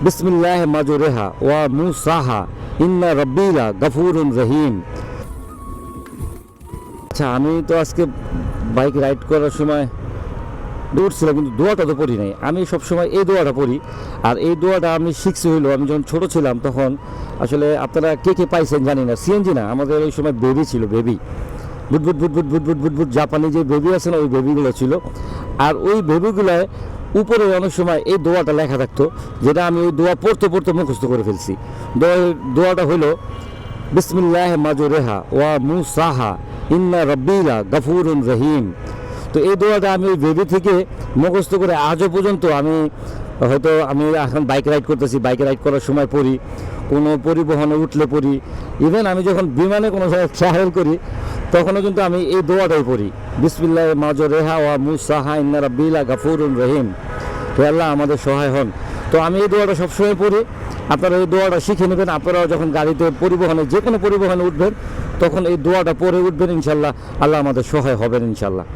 বিসমিল্লাহ মাজুরেহা ওয়া মুসাহা ইন্না রব্বিলা গফুরুন রহিম। আচ্ছা, আমি তো আজকে বাইক রাইড করার সময় দৌড়ছিলাম, কিন্তু দোয়াটা তো পড়ি নাই। আমি সবসময় এই দোয়াটা পড়ি, আর এই দোয়াটা আমি শিখছি হইলো আমি যখন ছোটো ছিলাম তখন। আসলে আপনারা কে কে পাইছেন জানি না, সিএনজি না, আমাদের ওই সময় বেবি ছিল, বেবি বুটবুট বুটবুট বুটবুট বুটবুট জাপানি যে বেবি আছে না, ওই বেবিগুলো ছিল। আর ওই বেবিগুলায় উপরে অনেক সময় এই দোয়াটা লেখা থাকতো, যেটা আমি ওই দোয়া পড়তে পড়তে মুখস্থ করে ফেলছি। দোয়াটা হইলো বিসমিল্লাহ মাজুরেহা ওয়া মুসাহা ইন্না রব্বিলা গফুরুন রহিম। তো এই দোয়াটা আমি ওই বেবি থেকে মুখস্থ করে আজও পর্যন্ত আমি এখন বাইক রাইড করতেছি, বাইক রাইড করার সময় পড়ি, কোনো পরিবহনে উঠলে পড়ি, ইভেন আমি যখন বিমানে কোনো জায়গায় ট্রাভেল করি তখনও কিন্তু আমি এই দোয়াটাই পড়ি, বিসমিল্লাহ মাজুরেহা ওয়া মুসাহা ইন্না রব্বিলা গফুরুন রহিম। তো আল্লাহ আমাদের সহায় হন। তো আমি এই দোয়াটা সবসময় পড়ি, আপনারা এই দোয়াটা শিখে নেবেন। আপনারাও যখন গাড়িতে পরিবহনে যে কোনো পরিবহনে উঠবেন তখন এই দোয়াটা পড়ে উঠবেন, ইনশাল্লাহ আল্লাহ আমাদের সহায় হবেন ইনশাল্লাহ।